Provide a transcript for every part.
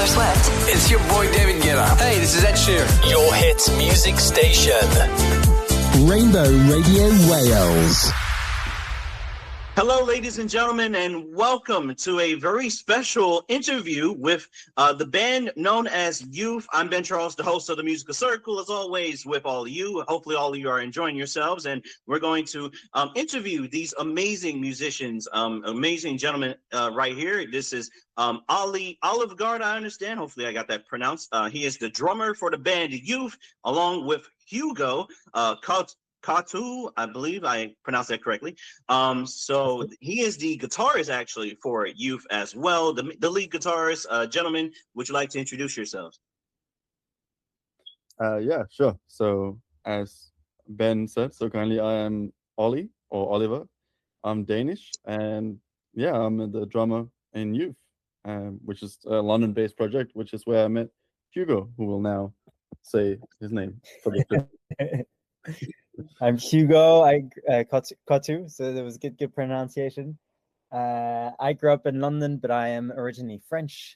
Taylor Swift. It's your boy David Guetta. Hey, this is Ed Sheeran. Your hits music station. Rainbow Radio Wales. Hello, ladies and gentlemen, and welcome to a very special interview with the band known as Yuuf. I'm Ben Charles, the host of the Musical Circle, as always, with all of you. Hopefully, all of you are enjoying yourselves, and we're going to interview these amazing musicians, amazing gentlemen right here. This is Olive Guard, I understand. Hopefully, I got that pronounced. He is the drummer for the band Yuuf, along with Hugo Katu, I believe I pronounced that correctly. So he is the guitarist actually for Yuuf as well, the lead guitarist. Gentlemen, would you like to introduce yourselves? Yeah, sure. So as Ben said, so kindly, I am Ollie or Oliver. I'm Danish, and yeah, I'm the drummer in Yuuf, which is a London-based project, which is where I met Hugo, who will now say his name for the I'm Hugo. Kotu, so there was good pronunciation. I grew up in London, but I am originally French,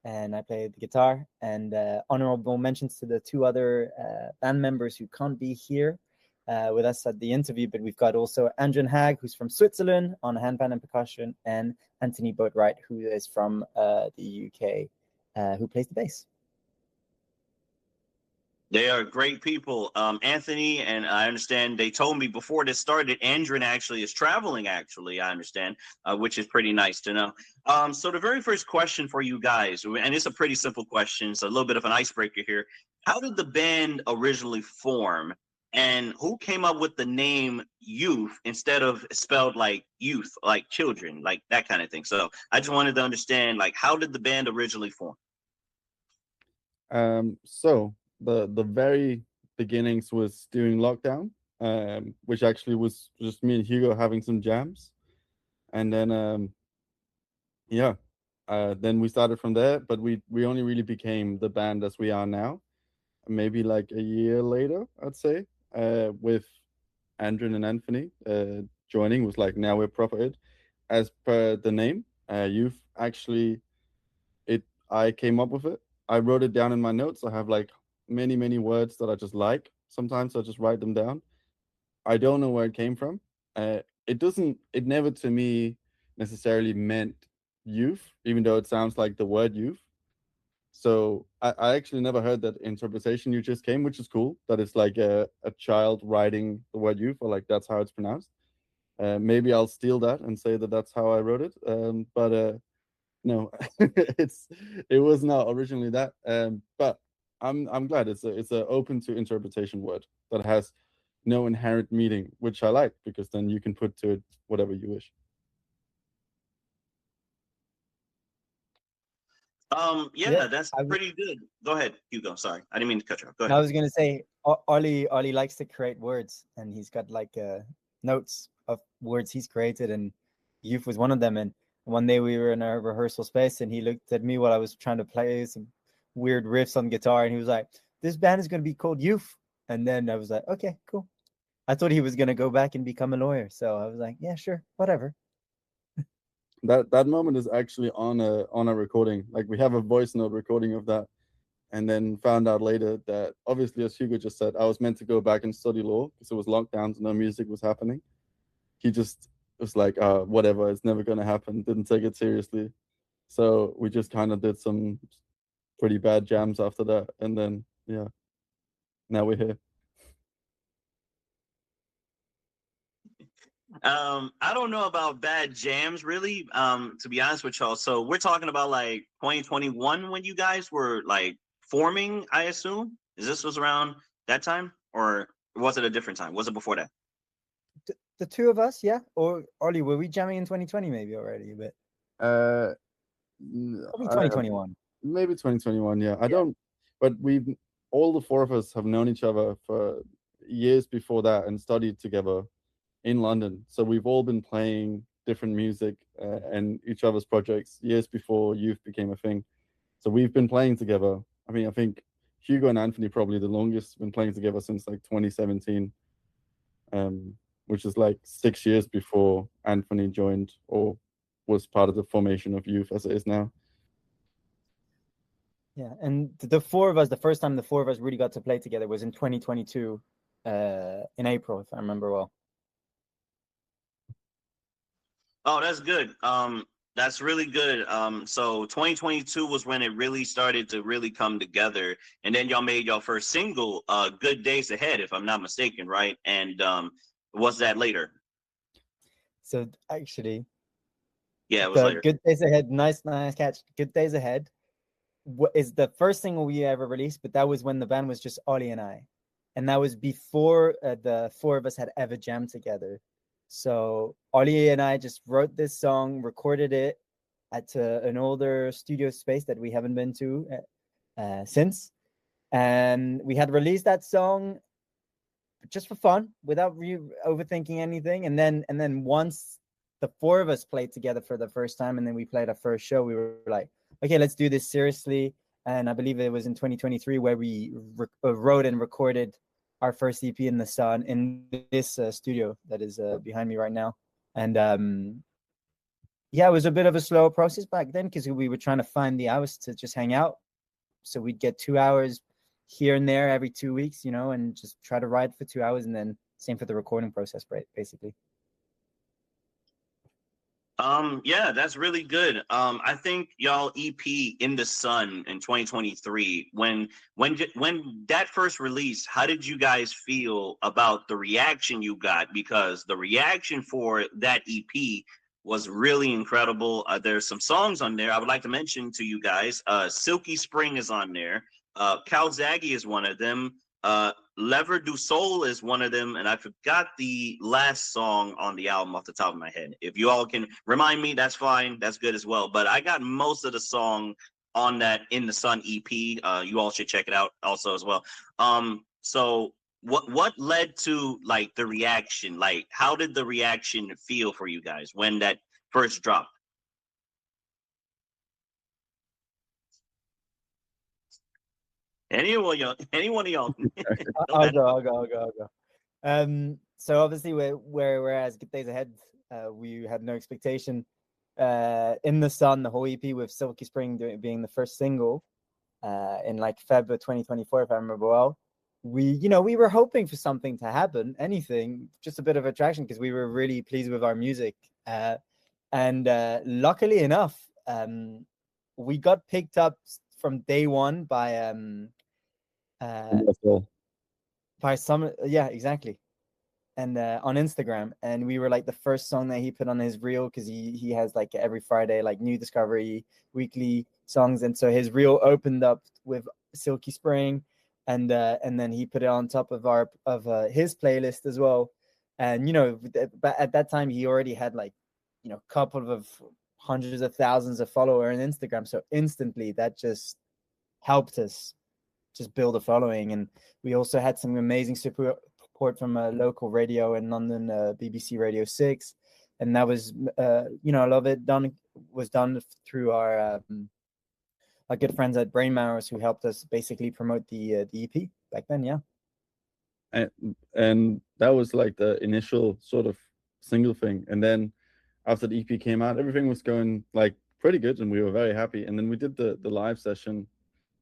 and I play the guitar. And honorable mentions to the two other band members who can't be here with us at the interview, but we've got also Andrew Hag, who's from Switzerland on handpan and percussion, and Anthony Boatwright, who is from the UK, who plays the bass. They are great people. Anthony, and I understand they told me before this started, Andrin actually is traveling, actually, I understand, which is pretty nice to know. So the very first question for you guys, and it's a pretty simple question, so a little bit of an icebreaker here. How did the band originally form, and who came up with the name Yuuf instead of spelled like youth, like children, like that kind of thing? So I just wanted to understand, like, how did the band originally form? So the very beginnings was during lockdown, which actually was just me and Hugo having some jams, and then then we started from there. But we only really became the band as we are now, maybe like a year later, I'd say, with Andrew and Anthony joining. Was like, now we're proper it, as per the name Yuuf. Actually, I came up with it. I wrote it down in my notes. I have like many words that I just like. Sometimes I just write them down. I don't know where it came from. It never to me necessarily meant youth, even though it sounds like the word youth. So I actually never heard that interpretation you just came, which is cool, that it's like a child writing the word youth, or like that's how it's pronounced. Maybe I'll steal that and say that that's how I wrote it. But no, it was not originally that. But I'm glad it's a open to interpretation word that has no inherent meaning, which I like, because then you can put to it whatever you wish. That's pretty good. Go ahead, Hugo. Sorry, I didn't mean to cut you off. Go ahead. I was gonna say Ollie likes to create words, and he's got like notes of words he's created, and Yuuf was one of them. And one day we were in our rehearsal space, and he looked at me while I was trying to play some weird riffs on guitar, and he was like, "This band is going to be called Yuuf." And then I was like, "Okay, cool." I thought he was going to go back and become a lawyer, so I was like, "Yeah, sure, whatever." That moment is actually on a recording. Like, we have a voice note recording of that, and then found out later that, obviously, as Hugo just said, I was meant to go back and study law because it was lockdown, so no music was happening. He just was like, whatever, it's never going to happen. Didn't take it seriously. So we just kind of did some pretty bad jams after that, and then now we're here. I don't know about bad jams, really, to be honest with y'all. So we're talking about like 2021 when you guys were like forming, I assume. This was around that time, or was it a different time? Was it before that? The two of us, yeah. Or Ollie, were we jamming in 2020 maybe already? But probably 2021. Maybe 2021, yeah. But all the four of us have known each other for years before that and studied together in London. So we've all been playing different music and each other's projects years before Yuuf became a thing. So we've been playing together. I mean, I think Hugo and Anthony probably the longest, been playing together since like 2017, which is like 6 years before Anthony joined or was part of the formation of Yuuf as it is now. Yeah, and the four of us, the first time the four of us really got to play together was in 2022, in April, if I remember well. Oh, that's good. That's really good. So 2022 was when it really started to really come together, and then y'all made your first single, "Good Days Ahead," if I'm not mistaken, right? And was that later? So actually, Yeah, it was the later. Good Days Ahead, nice catch. Good Days Ahead is the first single we ever released, but that was when the band was just Ollie and I, and that was before the four of us had ever jammed together. So Ollie and I just wrote this song, recorded it at an older studio space that we haven't been to since, and we had released that song just for fun without overthinking anything. And then once the four of us played together for the first time, and then we played our first show, we were like, okay, let's do this seriously. And I believe it was in 2023 where we wrote and recorded our first EP in the sun in this studio that is behind me right now. And yeah, it was a bit of a slow process back then because we were trying to find the hours to just hang out. So we'd get 2 hours here and there every 2 weeks, and just try to write for 2 hours, and then same for the recording process, basically. Yeah, that's really good. I think y'all EP "In the Sun" in 2023, when that first release, how did you guys feel about the reaction you got? Because the reaction for that EP was really incredible. There's some songs on there I would like to mention to you guys. "Silky Spring" is on there. "Calzaghe" is one of them. "Lever du Sol" is one of them, and I forgot the last song on the album off the top of my head. If you all can remind me, that's fine. That's good as well. But I got most of the song on that "In the Sun" EP. You all should check it out also as well. So what led to like the reaction? Like, how did the reaction feel for you guys when that first dropped? Anyone of y'all? I'll go. So obviously, whereas Good Days Ahead, we had no expectation. In the Sun, the whole EP with Silky Spring being the first single, in like February 2024, if I remember well, we were hoping for something to happen, anything, just a bit of attraction, because we were really pleased with our music. And luckily enough, we got picked up from day one by some, yeah, exactly, and on Instagram, and we were like the first song that he put on his reel, because he has like every Friday like new discovery weekly songs, and so his reel opened up with Silky Spring, and then he put it on top of his playlist as well. And but at that time he already had like a couple of hundreds of thousands of followers on Instagram, so instantly that just helped us just build a following. And we also had some amazing support from a local radio in London, BBC Radio 6, and that was a lot of it was done through our good friends at Brain Mowers, who helped us basically promote the EP back then. Yeah. And that was like the initial sort of single thing, and then after the EP came out, everything was going like pretty good, and we were very happy. And then we did the live session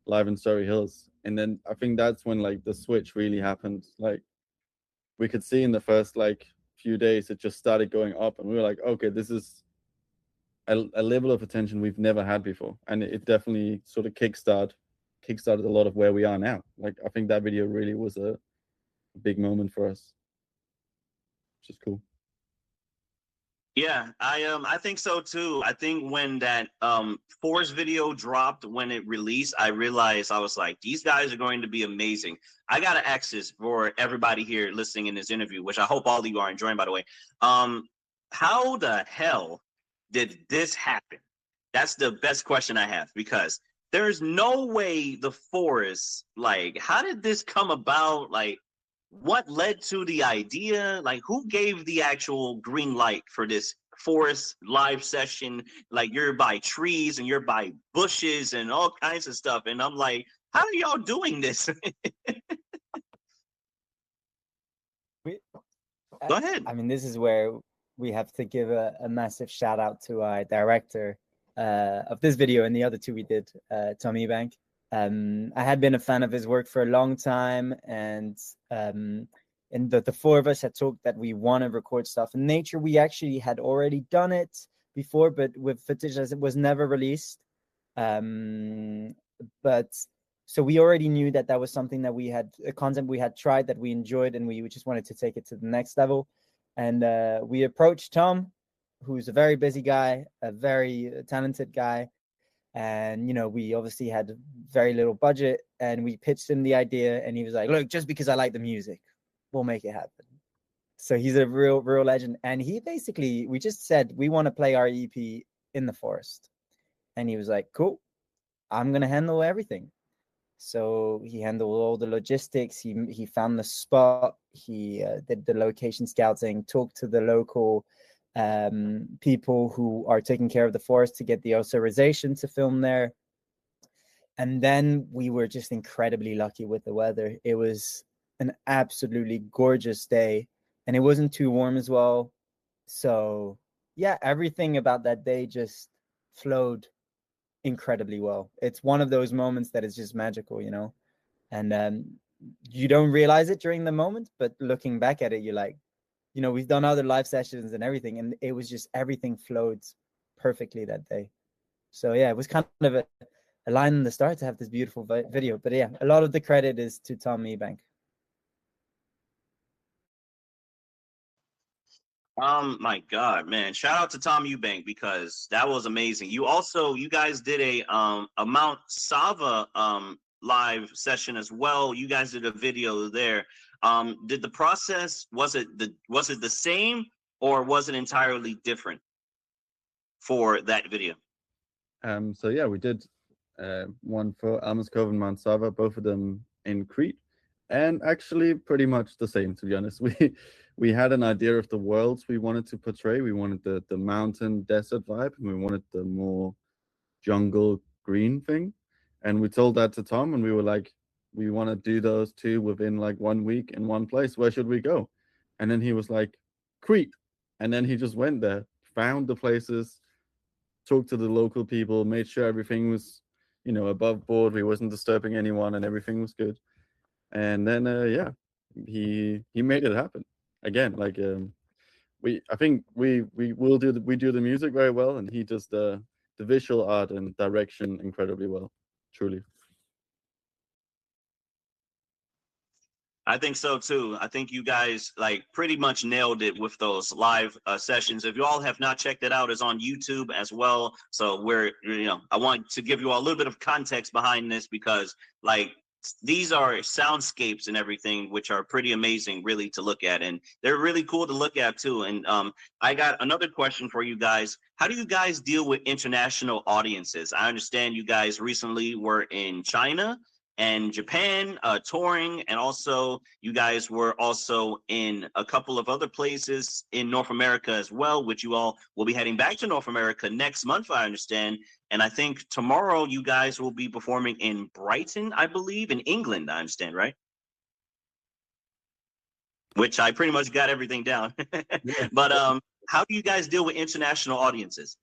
live in Surrey Hills, and then I think that's when like the switch really happened. Like, we could see in the first like few days it just started going up, and we were like, okay, this is a level of attention we've never had before, and it definitely sort of kickstarted a lot of where we are now. Like, I think that video really was a big moment for us, which is cool. Yeah, I think so too. I think when that Force video dropped, when it released, I realized, I was like, these guys are going to be amazing. I got to ask this for everybody here listening in this interview, which I hope all of you are enjoying, by the way. How the hell did this happen? That's the best question I have, because there's no way the Force, like, how did this come about? Like, what led to the idea? Like, who gave the actual green light for this Forest live session? Like, you're by trees and you're by bushes and all kinds of stuff, and I'm like, how are y'all doing this? Go ahead. I mean, this is where we have to give a massive shout out to our director of this video and the other two we did, Tommy Bank. I had been a fan of his work for a long time, and the four of us had talked that we want to record stuff in nature. We actually had already done it before, but with footage as it was never released. But so we already knew that that was something that we had, a concept we had tried, that we enjoyed, and we just wanted to take it to the next level. And we approached Tom, who's a very busy guy, a very talented guy. And, you know, we obviously had very little budget, and we pitched him the idea, and he was like, look, just because I like the music, we'll make it happen. So he's a real legend. And he basically, we just said, we want to play our EP in the forest. And he was like, cool, I'm going to handle everything. So he handled all the logistics. He found the spot. He did the location scouting, talked to the local people who are taking care of the forest to get the authorization to film there. And then we were just incredibly lucky with the weather. It was an absolutely gorgeous day, and it wasn't too warm as well. So yeah, everything about that day just flowed incredibly well. It's one of those moments that is just magical, you know, and you don't realize it during the moment, but looking back at it, you're like, you know, we've done other live sessions and everything, and it was just, everything flowed perfectly that day. So yeah, it was kind of a line in the start to have this beautiful video. But yeah, a lot of the credit is to Tom Ebank. My God, man! Shout out to Tom Eubank, because that was amazing. You guys did a Mount Sava live session as well. You guys did a video there. Did the process, was it the same, or was it entirely different for that video? So yeah, we did one for Almas Cove and Mount Sava, both of them in Crete, and actually pretty much the same, to be honest. We had an idea of the worlds we wanted to portray. We wanted the mountain desert vibe, and we wanted the more jungle green thing. And we told that to Tom, and we were like, we want to do those two within like 1 week in one place. Where should we go? And then he was like, Crete. And then he just went there, found the places, talked to the local people, made sure everything was, you know, above board. We wasn't disturbing anyone, and everything was good. And then yeah, he made it happen. Again, like I think we do the music very well, and he does the visual art and direction incredibly well, truly. I think so too. I think you guys like pretty much nailed it with those live sessions. If you all have not checked it out, it's on YouTube as well. So I want to give you all a little bit of context behind this, because like these are soundscapes and everything, which are pretty amazing, really, to look at, and they're really cool to look at too. And I got another question for you guys. How do you guys deal with international audiences? I understand you guys recently were in China and Japan touring, and also you guys were also in a couple of other places in North America as well, which you all will be heading back to North America next month, I understand. And I think tomorrow you guys will be performing in Brighton, I believe, in England, I understand, right? Which I pretty much got everything down. But how do you guys deal with international audiences?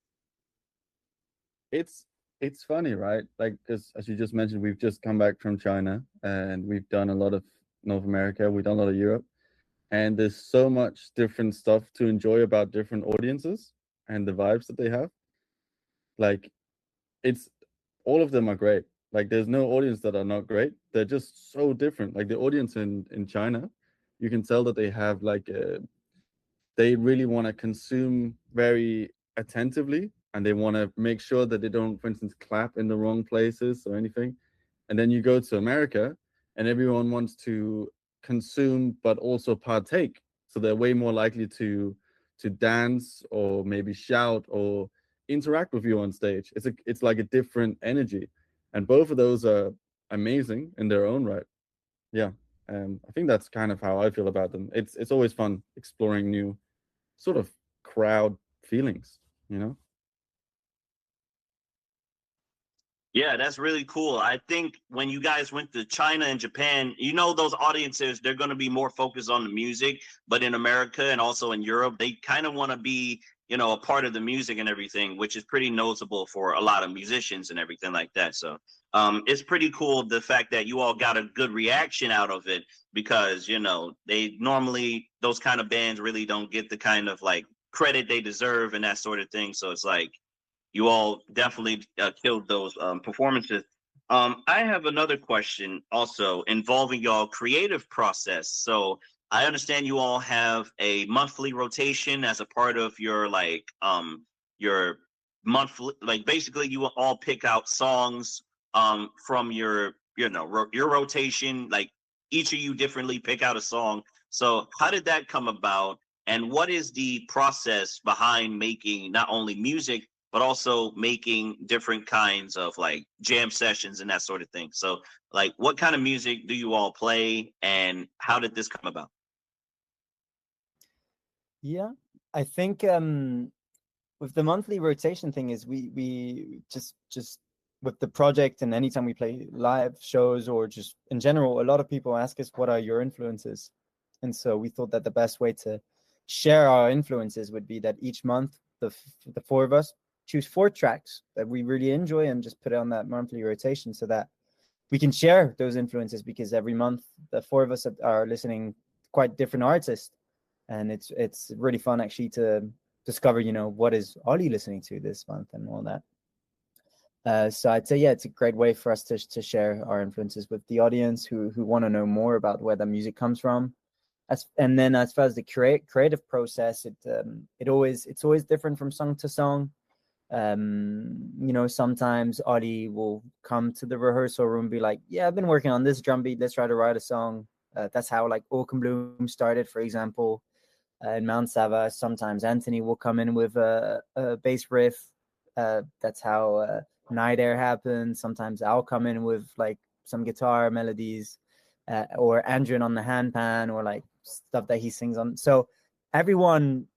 It's funny, right? Like, because as you just mentioned, we've just come back from China, and we've done a lot of North America, we've done a lot of Europe, and there's so much different stuff to enjoy about different audiences and the vibes that they have. Like, it's all of them are great. Like, there's no audience that are not great. They're just so different. Like the audience in China, you can tell that they have like they really want to consume very attentively, and they want to make sure that they don't, for instance, clap in the wrong places or anything. And then you go to America, and everyone wants to consume but also partake, so they're way more likely to dance or maybe shout or interact with you on stage. It's like a different energy, and both of those are amazing in their own right. Yeah, I think that's kind of how I feel about them. It's always fun exploring new sort of crowd feelings, you know? Yeah, that's really cool. I think when you guys went to China and Japan, you know, those audiences, they're going to be more focused on the music. But in America and also in Europe, they kind of want to be, a part of the music and everything, which is pretty noticeable for a lot of musicians and everything like that. So it's pretty cool, the fact that you all got a good reaction out of it, because they normally, those kind of bands really don't get the kind of like credit they deserve and that sort of thing. So it's like you all definitely killed those performances. I have another question also involving y'all creative process. So I understand you all have a monthly rotation as a part of your your monthly, like basically you all pick out songs from your your rotation, like each of you differently pick out a song. So how did that come about, and what is the process behind making not only music but also making different kinds of like jam sessions and that sort of thing? So like, what kind of music do you all play, and how did this come about? Yeah, I think with the monthly rotation thing is we just with the project, and anytime we play live shows or just in general, a lot of people ask us what are your influences, and so we thought that the best way to share our influences would be that each month the four of us choose 4 tracks that we really enjoy and just put it on that monthly rotation, so that we can share those influences, because every month the 4 of us are listening quite different artists, and it's really fun actually to discover what is Ollie listening to this month and all that. So I'd say, yeah, it's a great way for us to share our influences with the audience who want to know more about where the music comes from. And then as far as the creative process, it's always different from song to song. Sometimes Ollie will come to the rehearsal room and be like, yeah, I've been working on this drum beat, let's try to write a song. That's how like Ork and Bloom started, for example. In Mount Sava, sometimes Anthony will come in with a bass riff. That's how Night Air happens. Sometimes I'll come in with like some guitar melodies, or Andrew on the handpan, or like stuff that he sings on. So everyone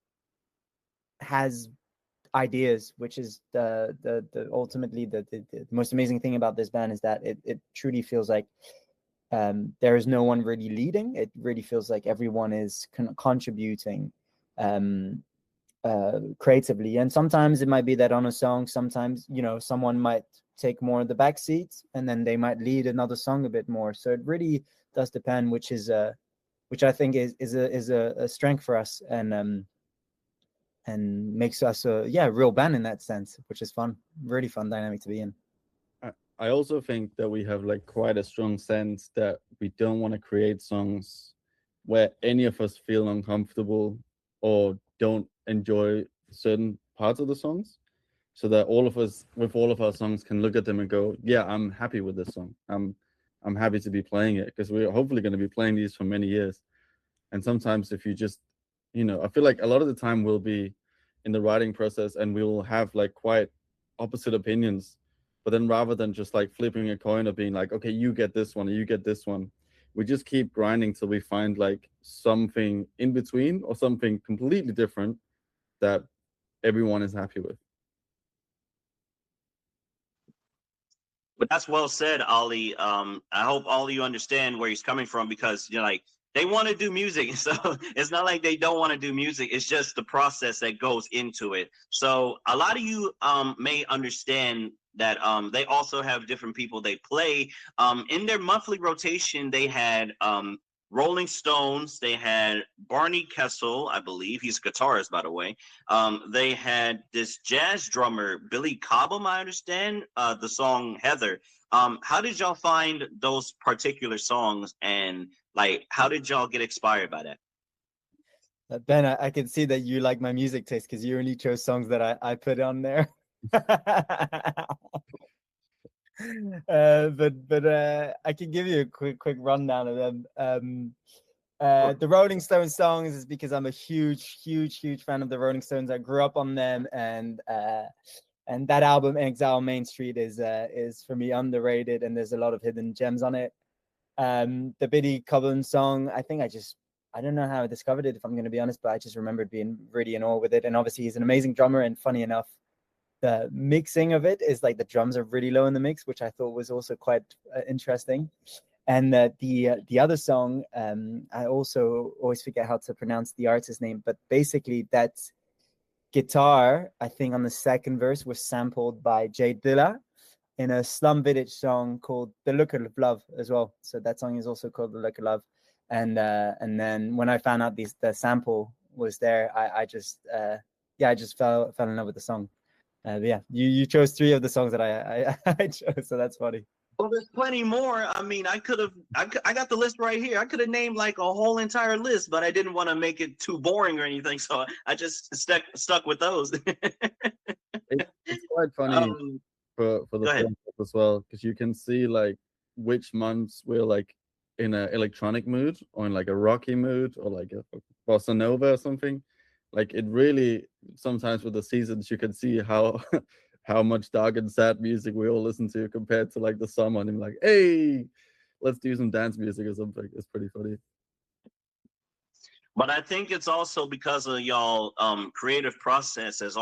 has ideas, which is the ultimately the most amazing thing about this band, is that it truly feels like there is no one really leading. It really feels like everyone is contributing creatively. And sometimes it might be that on a song, sometimes someone might take more of the back seat, and then they might lead another song a bit more. So it really does depend, which I think is a strength for us, and makes us a real band in that sense, which is fun, really fun dynamic to be in. I also think that we have like quite a strong sense that we don't want to create songs where any of us feel uncomfortable or don't enjoy certain parts of the songs, so that all of us with all of our songs can look at them and go, yeah, I'm happy with this song. I'm happy to be playing it, because we're hopefully going to be playing these for many years. And sometimes if you just, I feel like a lot of the time we'll be in the writing process and we'll have like quite opposite opinions. But then rather than just like flipping a coin or being like, okay, you get this one or you get this one, we just keep grinding till we find like something in between or something completely different that everyone is happy with. But that's well said, Ollie. I hope all of you understand where he's coming from, because like, they want to do music, so it's not like they don't want to do music. It's just the process that goes into it. So a lot of you may understand that they also have different people they play. In their monthly rotation, they had Rolling Stones. They had Barney Kessel, I believe. He's a guitarist, by the way. They had this jazz drummer, Billy Cobham, I understand, the song Heather. How did y'all find those particular songs, and like, how did y'all get inspired by that? Ben, I can see that you like my music taste, because you only chose songs that I put on there. But I can give you a quick rundown of them. The Rolling Stones songs is because I'm a huge fan of the Rolling Stones. I grew up on them, and that album Exile Main Street is for me underrated, and there's a lot of hidden gems on it. The Billy Cobham song, I think I don't know how I discovered it, if I'm going to be honest, but I just remembered being really in awe with it. And obviously he's an amazing drummer, and funny enough, the mixing of it is like the drums are really low in the mix, which I thought was also quite interesting. And the other song, I also always forget how to pronounce the artist's name, but basically that guitar, I think on the second verse, was sampled by Jay Dilla in a Slum Village song called "The Look of Love" as well. So that song is also called "The Look of Love." And then when I found out the sample was there, I just fell in love with the song. Yeah, you chose 3 of the songs that I chose, so that's funny. Well, there's plenty more. I mean, I got the list right here. I could have named like a whole entire list, but I didn't want to make it too boring or anything, so I just stuck with those. It's quite funny for the film as well, because you can see like which months we're like in an electronic mood or in like a rocky mood or like a bossa nova or something. Like it really sometimes with the seasons you can see how how much dark and sad music we all listen to compared to like the summer, and I'm like, hey, let's do some dance music or something. It's pretty funny. But I think it's also because of y'all creative process as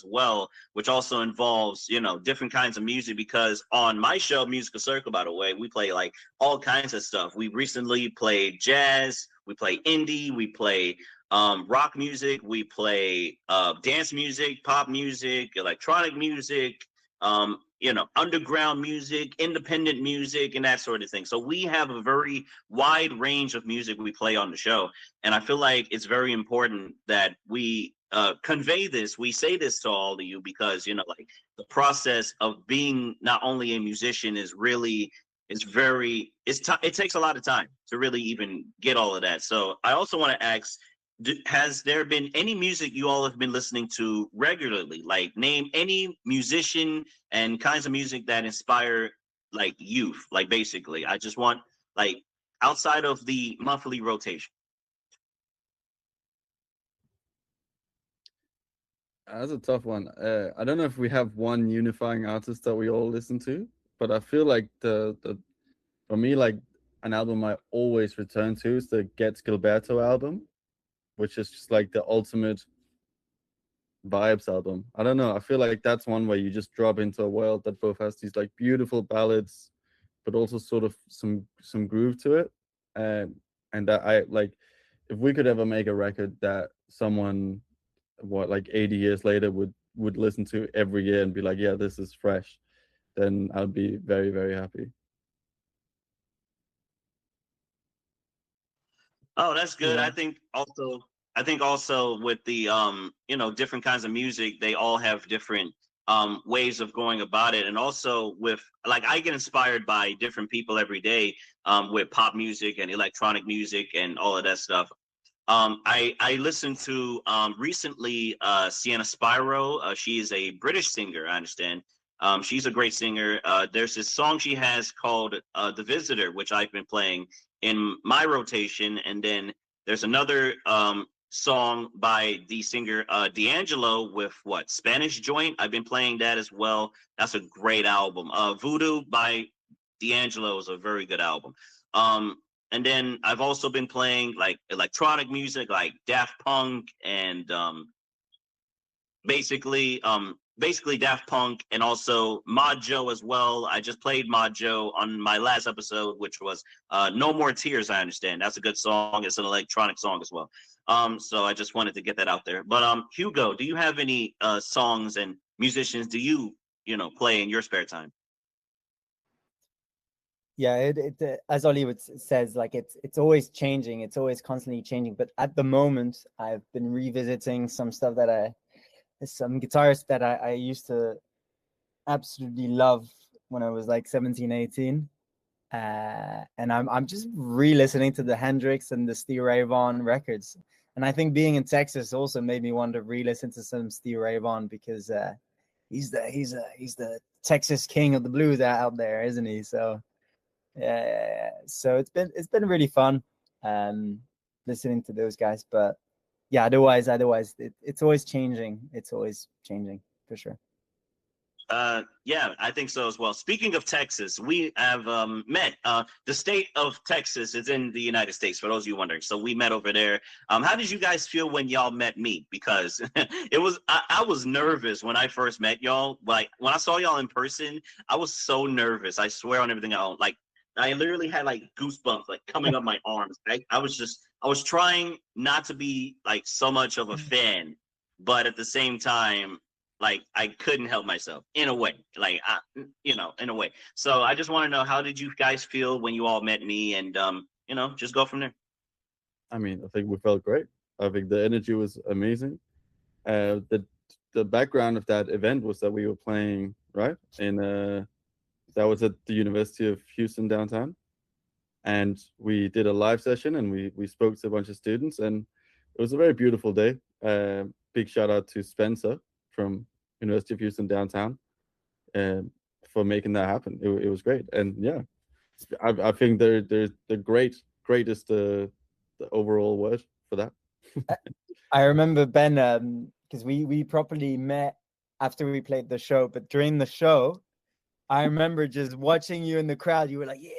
well, which also involves, different kinds of music. Because on my show, Musical Circle, by the way, we play like all kinds of stuff. We recently played jazz, we play indie, we play rock music, we play dance music, pop music, electronic music, underground music, independent music, and that sort of thing. So we have a very wide range of music we play on the show. And I feel like it's very important that we convey this. We say this to all of you because, like the process of being not only a musician is really, it takes a lot of time to really even get all of that. So I also want to ask, has there been any music you all have been listening to regularly? Like name any musician and kinds of music that inspire like Yuuf. Like basically, I just want like outside of the monthly rotation. That's a tough one. I don't know if we have one unifying artist that we all listen to, but I feel like the for me, like an album I always return to is the Gets Gilberto album, which is just like the ultimate vibes album. I don't know. I feel like that's one where you just drop into a world that both has these like beautiful ballads, but also sort of some groove to it. And that I like, if we could ever make a record that someone like 80 years later would listen to every year and be like, yeah, this is fresh, then I'd be very, very happy. Oh, that's good. Yeah. I think also with the different kinds of music, they all have different ways of going about it. And also with like I get inspired by different people every day with pop music and electronic music and all of that stuff. I listened to recently Sienna Spyro. She is a British singer, I understand. She's a great singer. There's this song she has called The Visitor, which I've been playing in my rotation. And then there's another song by the singer D'Angelo with Spanish Joint. I've been playing that as well. That's a great album. Voodoo by D'Angelo is a very good album. And then I've also been playing like electronic music like Daft Punk and basically Daft Punk and also Mod Joe as well. I just played Mod Joe on my last episode, which was No More Tears, I understand. That's a good song. It's an electronic song as well. So I just wanted to get that out there. But Hugo, do you have any songs and musicians do you play in your spare time? Yeah, it as Oliver says, like it's always changing. It's always constantly changing. But at the moment, I've been revisiting some stuff some guitarists that I used to absolutely love when I was like 17, 18. And I'm just re-listening to the Hendrix and the Stevie Ray Vaughan records. And I think being in Texas also made me want to re-listen to some Stevie Ray Vaughan because he's the Texas king of the blues out there, isn't he? So so it's been really fun listening to those guys. But yeah, otherwise it's always changing. It's always changing for sure. Yeah, I think so as well. Speaking of Texas, we have met. The state of Texas is in the United States, for those of you wondering. So we met over there. How did you guys feel when y'all met me? Because I was nervous when I first met y'all. Like when I saw y'all in person, I was so nervous. I swear on everything I own. Like I literally had like goosebumps like coming up my arms. I was trying not to be like so much of a fan, but at the same time, like I couldn't help myself in a way, like in a way. So I just want to know, how did you guys feel when you all met me, and just go from there. I mean, I think we felt great. I think the energy was amazing. The background of that event was that we were playing right in that was at the University of Houston downtown, and we did a live session and we spoke to a bunch of students, and it was a very beautiful day. Big shout out to Spencer from University of Houston downtown uh, for making that happen. It was great, and yeah, I think they're the greatest the overall word for that. I remember Ben, because we properly met after we played the show, but during the show, I remember just watching you in the crowd. You were like, yeah,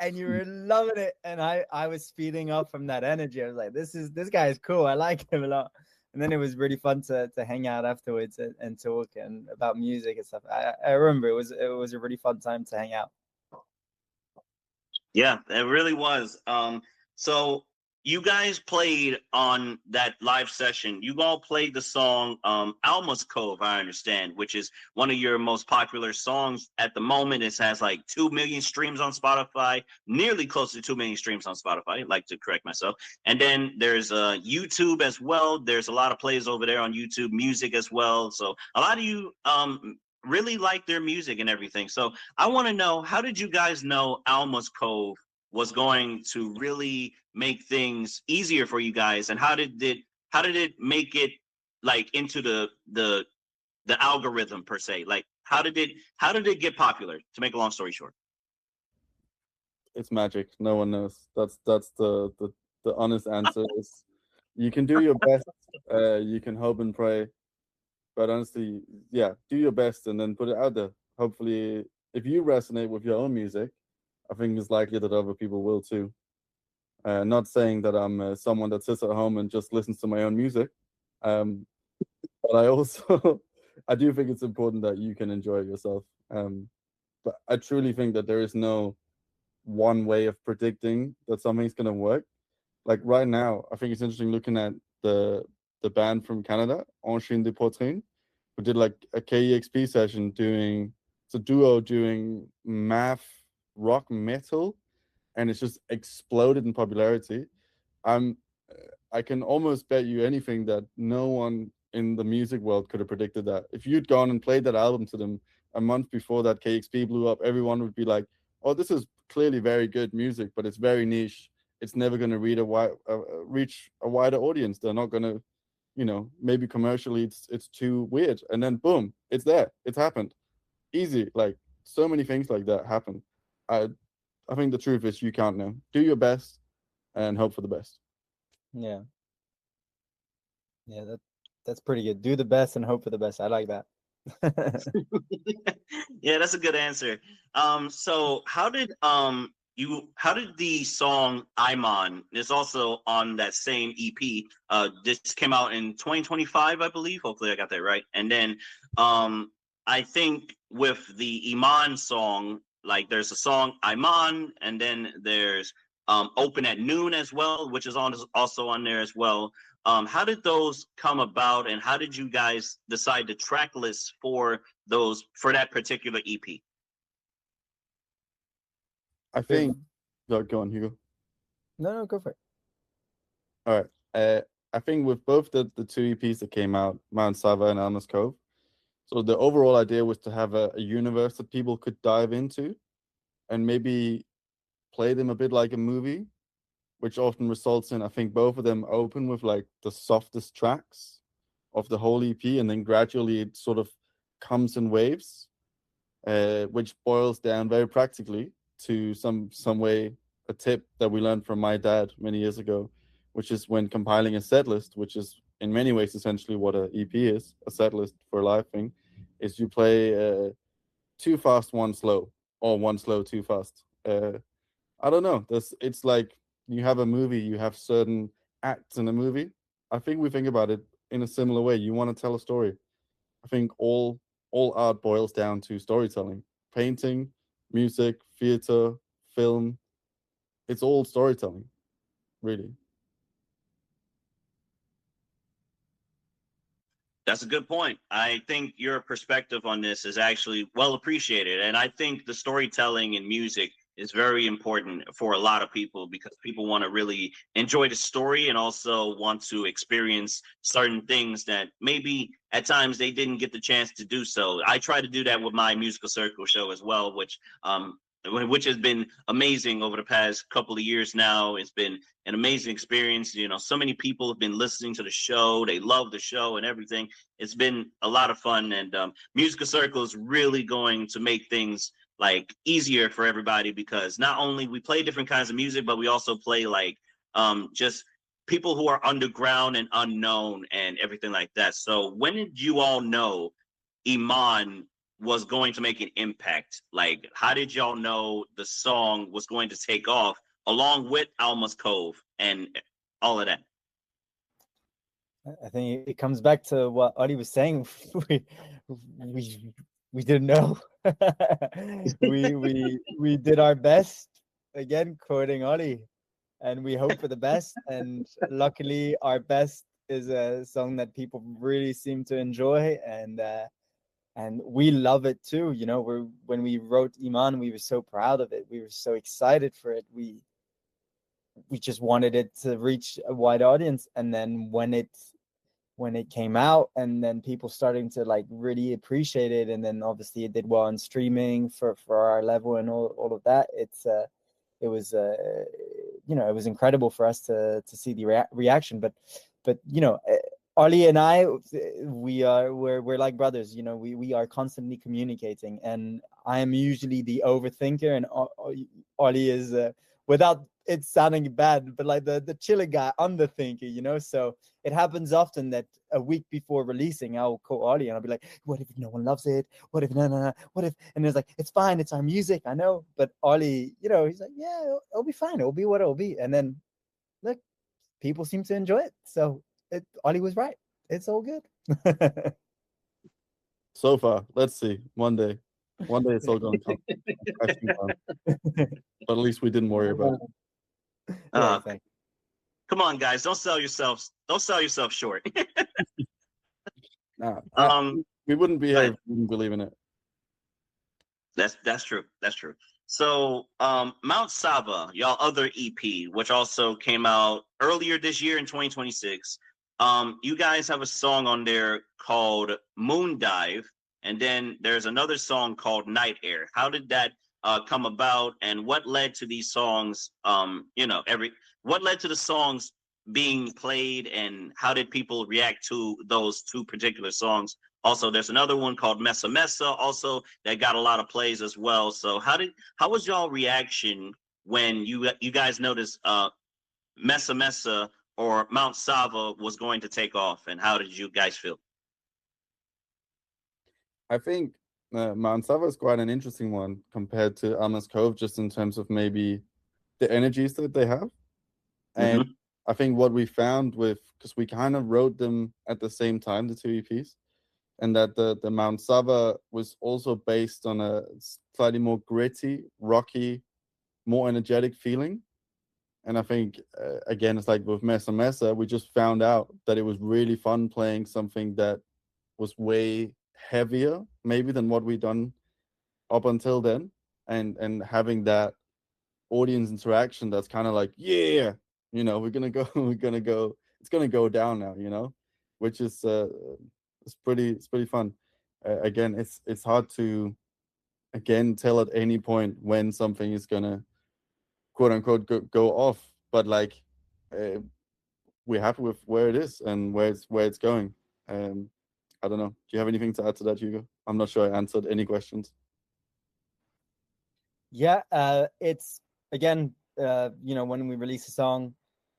and you were loving it, and I was feeding off from that energy. I was like, this guy is cool. I like him a lot. And then it was really fun to hang out afterwards and talk and about music and stuff. I remember it was a really fun time to hang out. Yeah, it really was. So you guys played on that live session. You all played the song Alma's Cove, I understand, which is one of your most popular songs at the moment. It has like 2 million streams on Spotify, nearly close to 2 million streams on Spotify. I'd like to correct myself. And then there's YouTube as well. There's a lot of plays over there on YouTube Music as well. So a lot of you really like their music and everything. So I want to know, how did you guys know Alma's Cove was going to really make things easier for you guys, and how did it make it like into the algorithm per se? Like how did it get popular, to make a long story short? It's magic. No one knows. That's the honest answer. Is you can do your best, you can hope and pray, but honestly, yeah, do your best and then put it out there. Hopefully, if you resonate with your own music, I think it's likely that other people will too. Not saying that I'm someone that sits at home and just listens to my own music, um, but I also I do think it's important that you can enjoy it yourself. But I truly think that there is no one way of predicting that something's gonna work. Like right now, I think it's interesting looking at the band from Canada, Enchaîne de Poitrine, who did like a KEXP session doing it's a duo doing math rock metal, and it's just exploded in popularity. I'm I can almost bet you anything that no one in the music world could have predicted that. If you'd gone and played that album to them a month before that KEXP blew up, everyone would be like, "Oh, this is clearly very good music, but it's very niche. It's never going to reach a wider audience. They're not going to, maybe commercially it's too weird." And then boom, it's there. It's happened. Easy. Like so many things like that happen. I I think the truth is you can't know. Do your best and hope for the best. Yeah, that's pretty good. Do the best and hope for the best. I like that. Yeah, that's a good answer. So how did the song I'm On, it's also on that same EP, this came out in 2025, I believe. Hopefully I got that right. And then I think with the Iman song, like there's a song I'm On, and then there's Open at Noon as well, which is also on there as well. How did those come about, and how did you guys decide the track list for that particular EP? I think. Go on, Hugo. No, go for it. All right. I think with both the two EPs that came out, Mount Sava and Alma's Cove, so the overall idea was to have a universe that people could dive into and maybe play them a bit like a movie, which often results in, I think both of them open with like the softest tracks of the whole EP, and then gradually it sort of comes in waves, which boils down very practically to some way a tip that we learned from my dad many years ago, which is when compiling a set list, which is in many ways essentially what a EP is, a set list for a live thing, is you play two fast, one slow, or one slow, two fast. I don't know. It's like you have a movie, you have certain acts in a movie. I think we think about it in a similar way. You want to tell a story. I think all art boils down to storytelling. Painting, music, theater, film. It's all storytelling, really. That's a good point. I think your perspective on this is actually well appreciated. And I think the storytelling in music is very important for a lot of people because people want to really enjoy the story and also want to experience certain things that maybe at times they didn't get the chance to do so. I try to do that with my musical circle show as well, which has been amazing over the past couple of years now. It's been an amazing experience. You know, so many people have been listening to the show. They love the show and everything. It's been a lot of fun, and musical circle is really going to make things like easier for everybody because not only we play different kinds of music, but we also play like just people who are underground and unknown and everything like that. So when did you all know Iman was going to make an impact? Like, how did y'all know the song was going to take off along with Alma's Cove and all of that? I think it comes back to what Adi was saying. we didn't know. we did our best. Again, quoting Adi, and we hope for the best. And luckily, our best is a song that people really seem to enjoy, and we love it too. You know, when we wrote Iman, we were so proud of it. We were so excited for it. We just wanted it to reach a wide audience, and then when it came out and then people starting to like really appreciate it, and then obviously it did well on streaming for our level and all of that, it was you know, it was incredible for us to see the reaction. But you know, Ollie and I, we're like brothers. You know, we are constantly communicating, and I am usually the overthinker, and Ollie is without it sounding bad, but like the chiller guy, underthinker, you know. So it happens often that a week before releasing, I'll call Ollie and I'll be like, "What if no one loves it? What if no? What if?" And it's like, "It's fine. It's our music, I know." But Ollie, you know, he's like, "Yeah, it'll be fine. It'll be what it'll be." And then look, people seem to enjoy it. So Ollie was right. It's all good. So far, let's see. One day it's all going to come. But at least we didn't worry about it. Come on, guys! Don't sell yourself short. Nah, we wouldn't be here if we didn't believe in it. That's true. That's true. So, Mount Saba, y'all other EP, which also came out earlier this year in 2026. You guys have a song on there called Moon Dive, and then there's another song called Night Air. How did that come about, and what led to these songs? What led to the songs being played, and how did people react to those two particular songs? Also, there's another one called Mesa Mesa, also that got a lot of plays as well. So how was y'all reaction when you guys noticed Mesa Mesa or Mount Saba was going to take off, and how did you guys feel? I think Mount Saba is quite an interesting one compared to Alma's Cove, just in terms of maybe the energies that they have. And I think what we found because we kind of wrote them at the same time, the two EPs, and that the Mount Saba was also based on a slightly more gritty, rocky, more energetic feeling. And I think, again, it's like with Mesa Mesa, we just found out that it was really fun playing something that was way heavier, maybe, than what we'd done up until then. And having that audience interaction that's kind of like, yeah, you know, it's gonna go down now, you know, which is it's pretty fun. Again, it's hard to tell at any point when something is gonna quote unquote go off, but like we're happy with where it is and where it's going. I don't know. Do you have anything to add to that, Hugo? I'm not sure I answered any questions. Yeah, it's again, you know, when we release a song,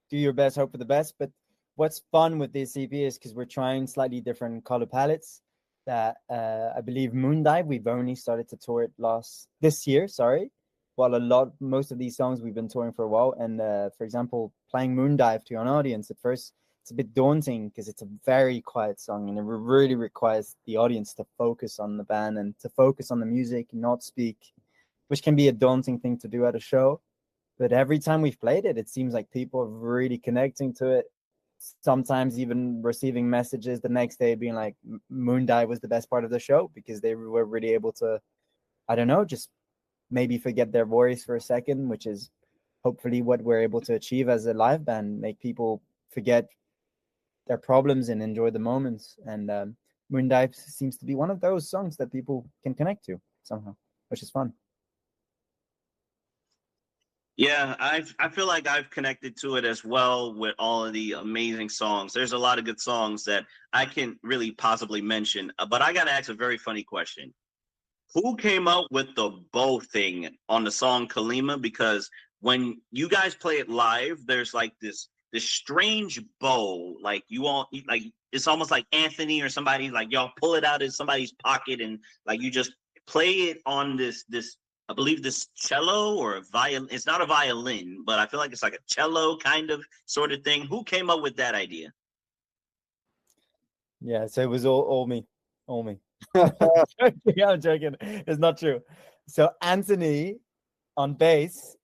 do your best, hope for the best. But what's fun with this EP is because we're trying slightly different color palettes. That I believe Moondive, we've only started to tour it this year. Sorry, while most of these songs we've been touring for a while. And for example, playing Moondive to an audience at first, it's a bit daunting because it's a very quiet song, and it really requires the audience to focus on the band and to focus on the music, not speak, which can be a daunting thing to do at a show. But every time we've played it, it seems like people are really connecting to it. sometimes even receiving messages the next day being like Moondai was the best part of the show because they were really able to, I don't know, just maybe forget their voice for a second, which is hopefully what we're able to achieve as a live band, make people forget their problems and enjoy the moments. And Moondai seems to be one of those songs that people can connect to somehow, which is fun. Yeah, I feel like I've connected to it as well with all of the amazing songs. There's a lot of good songs that I can really possibly mention, but I got to ask a very funny question. Who came up with the bow thing on the song Kalima? Because when you guys play it live, there's like this strange bow, like you all like it's almost like Anthony or somebody, like y'all pull it out of somebody's pocket and like you just play it on this I believe this cello or a violin. It's not a violin, but I feel like it's like a cello kind of sort of thing. Who came up with that idea? Yeah, so it was all me. I'm joking. It's not true. So Anthony on bass,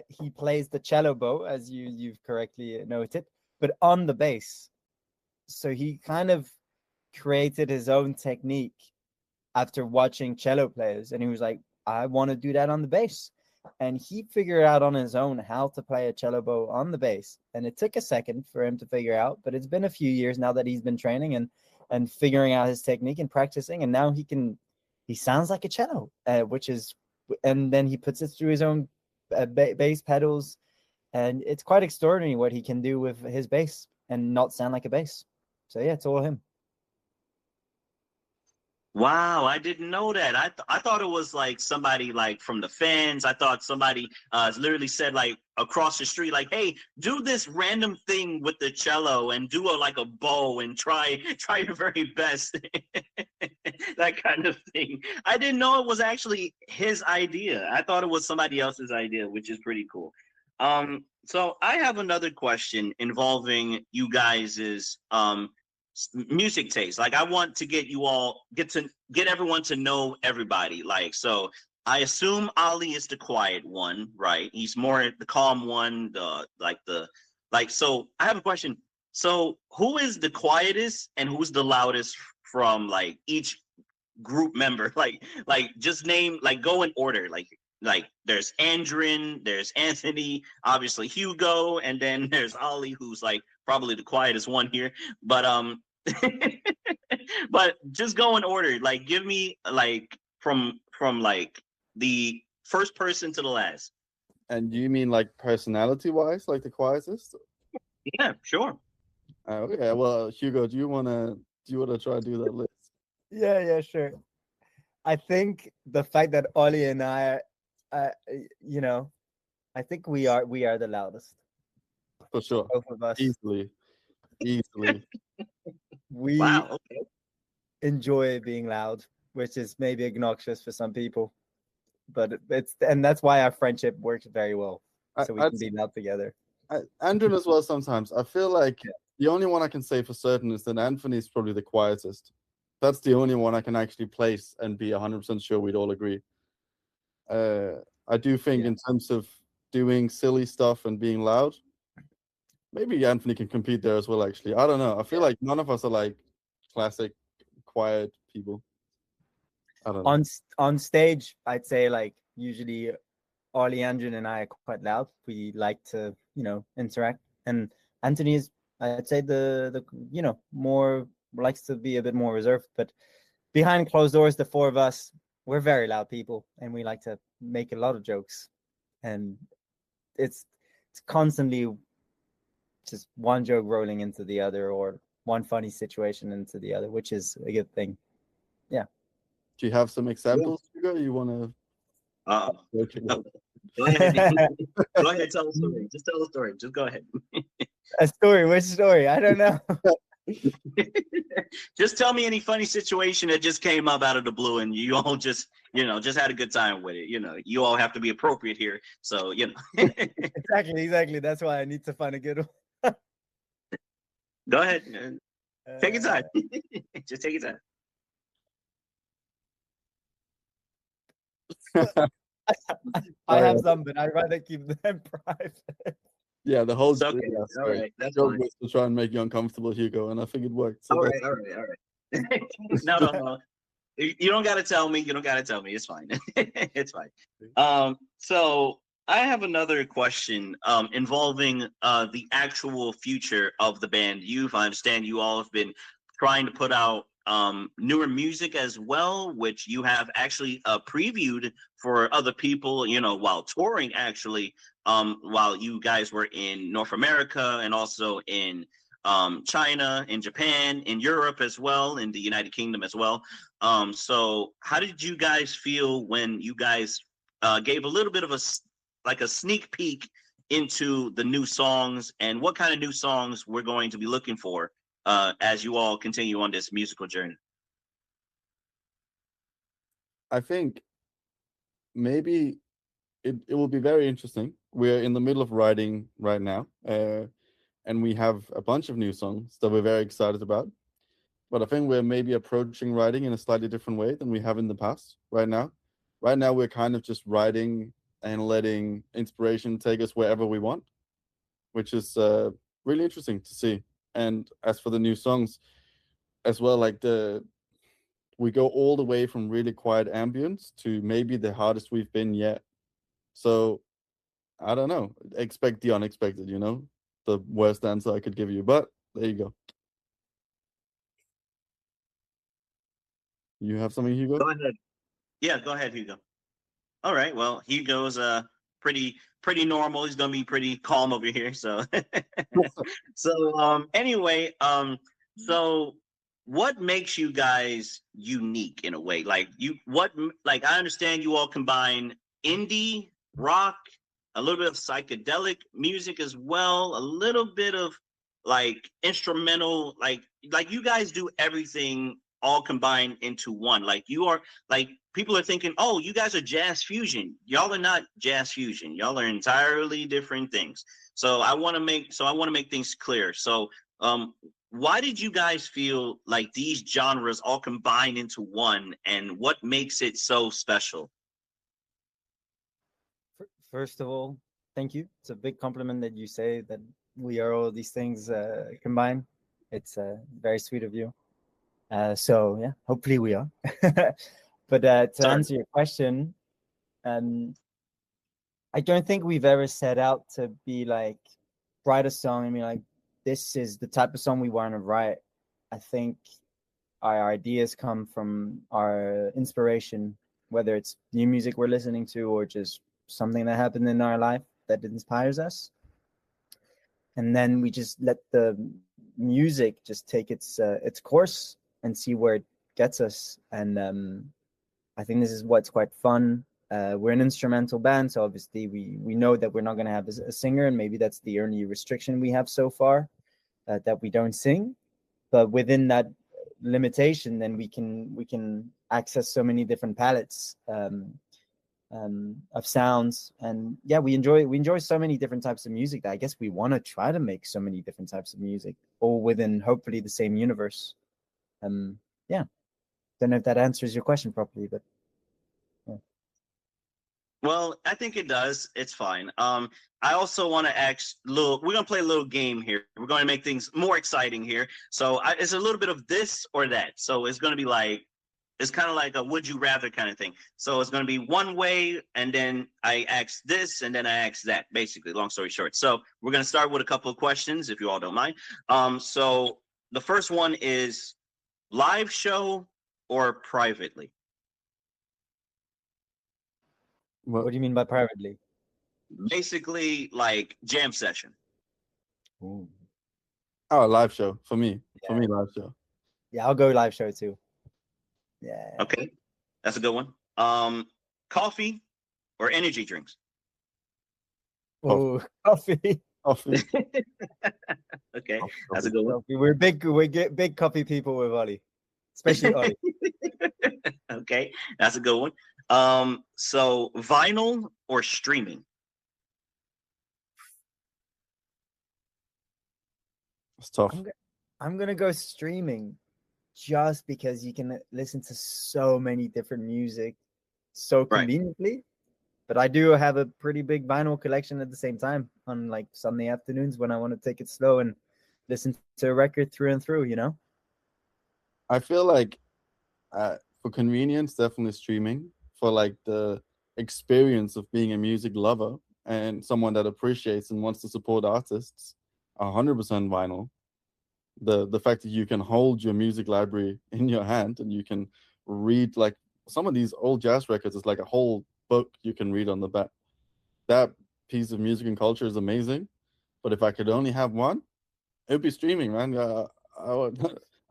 he plays the cello bow, as you've correctly noted, but on the bass. So he kind of created his own technique after watching cello players, and he was like, I want to do that on the bass. And he figured out on his own how to play a cello bow on the bass. And it took a second for him to figure out, but it's been a few years now that he's been training and figuring out his technique and practicing. And now he sounds like a cello, and then he puts it through his own bass pedals. And it's quite extraordinary what he can do with his bass and not sound like a bass. So yeah, it's all him. Wow, I didn't know that. I thought it was like somebody like from the fans. I thought somebody literally said like across the street, like, "Hey, do this random thing with the cello and do like a bow and try your very best." That kind of thing. I didn't know it was actually his idea. I thought it was somebody else's idea, which is pretty cool. So I have another question involving you guys's music taste. Like I want to get everyone to know everybody. Like, so I assume Ali is the quiet one, right? He's more the calm one, so I have a question. So who is the quietest and who's the loudest from like each group member? Like just name, like go in order. Like there's Andrin, there's Anthony, obviously Hugo, and then there's Ali, who's like probably the quietest one here. But but just go in order. Like give me like from like the first person to the last. And do you mean like personality wise, like the quietest? Yeah, sure. Okay, well, Hugo, do you wanna try to do that list? Yeah, sure. I think the fact that Ollie and I, I think we are the loudest. For sure. Both of us. Easily. We Wow. Okay. enjoy being loud, which is maybe obnoxious for some people, but that's why our friendship works very well. So we can be loud together. Andrew as well sometimes. I feel like the only one I can say for certain is that Anthony is probably the quietest. That's the only one I can actually place and be 100% sure we'd all agree. I do think in terms of doing silly stuff and being loud, maybe Anthony can compete there as well, actually. I don't know. I feel like none of us are like classic quiet people. I don't know. On stage, I'd say like usually Ollie, Andrin, and I are quite loud. We like to, interact. And Anthony is, I'd say the more likes to be a bit more reserved. But behind closed doors, the four of us, we're very loud people, and we like to make a lot of jokes. And it's constantly just one joke rolling into the other, or one funny situation into the other, which is a good thing. Yeah. Do you have some examples, Hugo? You want to? Go ahead. Go ahead. Tell a story. Just tell a story. Just go ahead. A story? Which story? I don't know. Just tell me any funny situation that just came up out of the blue and you all just had a good time with it. You all have to be appropriate here. So, Exactly. That's why I need to find a good one. Go ahead. Take your time. Just take your time. I have some, but I'd rather keep them private. Yeah, the whole It's okay. yeah, All sorry. right, that's Joke fine. was to try and make you uncomfortable, Hugo, and I think it worked. So All that's right, all right, all right. No, no, no. You don't got to tell me. You don't got to tell me. It's fine. It's fine. So I have another question involving the actual future of the band Youth. I understand you all have been trying to put out newer music as well, which you have actually previewed for other people, you know, while touring actually, while you guys were in North America and also in China, in Japan, in Europe as well, in the United Kingdom as well. So how did you guys feel when you guys gave a little bit of a sneak peek into the new songs, and what kind of new songs we're going to be looking for as you all continue on this musical journey? I think maybe it will be very interesting. We're in the middle of writing right now, and we have a bunch of new songs that we're very excited about. But I think we're maybe approaching writing in a slightly different way than we have in the past right now. Right now, we're kind of just writing and letting inspiration take us wherever we want, which is really interesting to see. And as for the new songs as well, like we go all the way from really quiet ambience to maybe the hardest we've been yet. So I don't know. Expect the unexpected, you know? The worst answer I could give you, but there you go. You have something, Hugo? Go ahead. Yeah, go ahead, Hugo. All right. Well, Hugo's pretty normal. He's gonna be pretty calm over here. So anyway, so what makes you guys unique in a way? Like I understand you all combine indie, rock, a little bit of psychedelic music as well, a little bit of like instrumental, like you guys do everything all combined into one. Like you are like people are thinking, oh, you guys are jazz fusion. Y'all are not jazz fusion. Y'all are entirely different things. So I want to make things clear. So why did you guys feel like these genres all combine into one, and what makes it so special? First of all, thank you. It's a big compliment that you say that we are all these things combined. It's very sweet of you. So yeah, hopefully we are. But to answer your question, I don't think we've ever set out to be like write a song and be like, this is the type of song we want to write. I think our ideas come from our inspiration, whether it's new music we're listening to or just something that happened in our life that inspires us. And then we just let the music just take its course and see where it gets us. And I think this is what's quite fun. We're an instrumental band, so obviously we know that we're not going to have a singer, and maybe that's the only restriction we have so far, that we don't sing. But within that limitation, then we can access so many different palettes of sounds, and yeah, we enjoy so many different types of music that I guess we want to try to make so many different types of music, all within hopefully the same universe. Yeah, don't know if that answers your question properly, but yeah. Well, I think it does. It's fine. I also want to ask we're gonna play a little game here. We're going to make things more exciting here. So it's a little bit of this or that. So it's going to be like, it's kind of like a would you rather kind of thing. So it's going to be one way, and then I ask this, and then I ask that, basically, long story short. So we're going to start with a couple of questions, if you all don't mind. So the first one is live show or privately? What do you mean by privately? Basically, like jam session. Ooh. Oh, live show for me. Yeah. For me, live show. Yeah, I'll go live show too. Yeah. Okay, that's a good one. Coffee or energy drinks? Oh, coffee. Coffee. Okay, that's a good one. Coffee. We're big coffee people with Ollie, especially Ollie. Okay, that's a good one. So vinyl or streaming? It's tough. I'm gonna go streaming, just because you can listen to so many different music so conveniently. But I do have a pretty big vinyl collection at the same time on like Sunday afternoons when I want to take it slow and listen to a record through and through, you know? I feel like for convenience, definitely streaming. For like the experience of being a music lover and someone that appreciates and wants to support artists, 100% vinyl. The fact that you can hold your music library in your hand and you can read, like, some of these old jazz records is like a whole book you can read on the back. That piece of music and culture is amazing. But if I could only have one, it would be streaming, man. I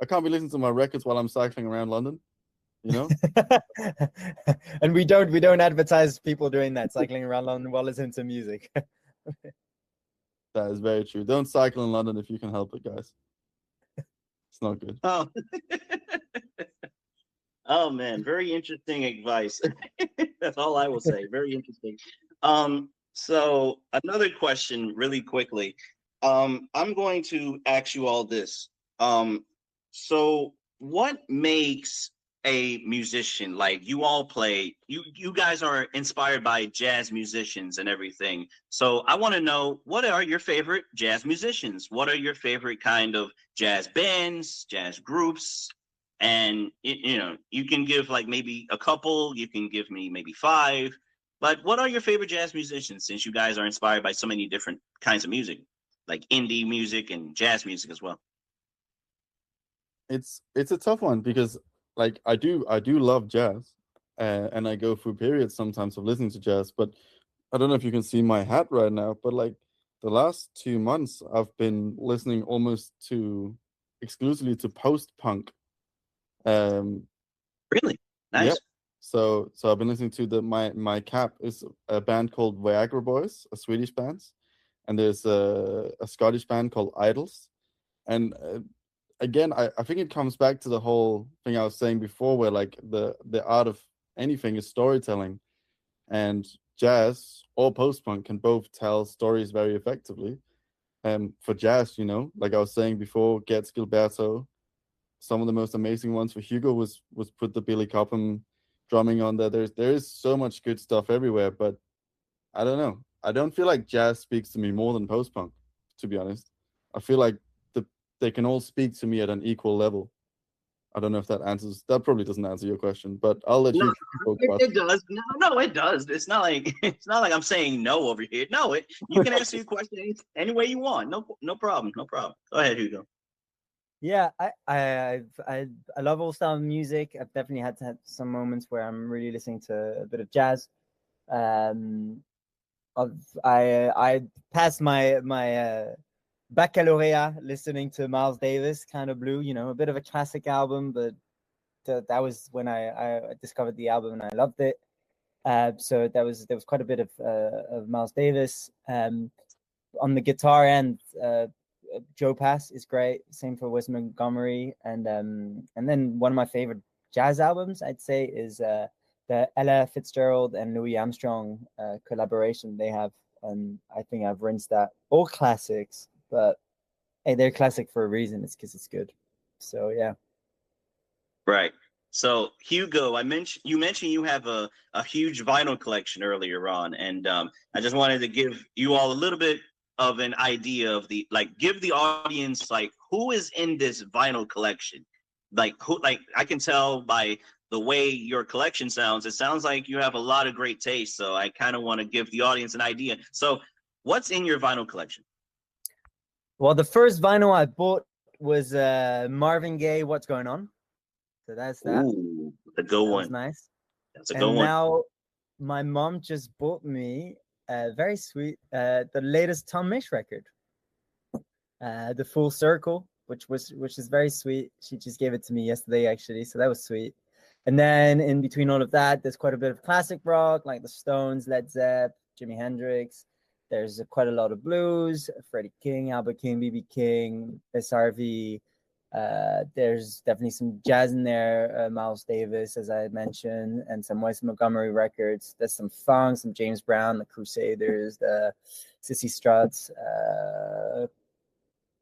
can't be listening to my records while I'm cycling around London, you know? And we don't advertise people doing that, cycling around London while listening to music. That is very true. Don't cycle in London if you can help it, guys. It's not good. Oh. Oh man, very interesting advice. That's all I will say. Very interesting. So another question really quickly. I'm going to ask you all this. So what makes a musician? Like, you all play, you guys are inspired by jazz musicians and everything. So I want to know, what are your favorite jazz musicians? What are your favorite kind of jazz bands, jazz groups? And you know, you can give like maybe a couple, you can give me maybe 5, but what are your favorite jazz musicians, since you guys are inspired by so many different kinds of music, like indie music and jazz music as well? It's a tough one because, like, I do love jazz, and I go through periods sometimes of listening to jazz. But I don't know if you can see my hat right now, but like the last 2 months, I've been listening almost to exclusively to post punk. Really Yeah. nice. So I've been listening to my cap is a band called Viagra Boys, a Swedish band, and there's a Scottish band called Idols. And again, I think it comes back to the whole thing I was saying before, where like the art of anything is storytelling, and jazz or post punk can both tell stories very effectively. For jazz, you know, like I was saying before, Gets Gilberto, some of the most amazing ones for Hugo was put the Billy Cobham drumming on there. There is so much good stuff everywhere, but I don't know. I don't feel like jazz speaks to me more than post punk, to be honest. I feel like they can all speak to me at an equal level. I don't know if that answers. That probably doesn't answer your question, but I'll let No, you talk about it does. No, it does. It's not like it's not like I'm saying no over here. No, you can answer your question any way you want. No problem. No problem. Go ahead, Hugo. Yeah, I love all style of music. I've definitely had to have some moments where I'm really listening to a bit of jazz. I passed my baccalaureate listening to Miles Davis, Kind of Blue. You know, a bit of a classic album, but that was when I discovered the album and I loved it. So there was quite a bit of Miles Davis. On the guitar end, Joe Pass is great. Same for Wes Montgomery, and then one of my favorite jazz albums, I'd say, is the Ella Fitzgerald and Louis Armstrong collaboration they have. And I think I've rinsed that. All classics, but hey, they're classic for a reason. It's because it's good. So yeah. Right. So Hugo, you mentioned you have a huge vinyl collection earlier on, and I just wanted to give you all a little bit of an idea of give the audience like who is in this vinyl collection. Like I can tell by the way your collection sounds, it sounds like you have a lot of great taste. So I kind of want to give the audience an idea. So what's in your vinyl collection? Well, the first vinyl I bought was Marvin Gaye, What's Going On. So that's that. Ooh, a good one. That's nice. That's a good one. Now my mom just bought me very sweet the latest Tom Misch record, The Full Circle, which is very sweet. She just gave it to me yesterday, actually, so that was sweet. And then in between all of that, there's quite a bit of classic rock, like the Stones, Led Zepp, Jimi Hendrix. There's quite a lot of blues, Freddie King, Albert King, B.B. King, SRV. There's definitely some jazz in there, Miles Davis, as I had mentioned, and some Wes Montgomery records. There's some funk, some James Brown, the Crusaders, the Sissy Struts.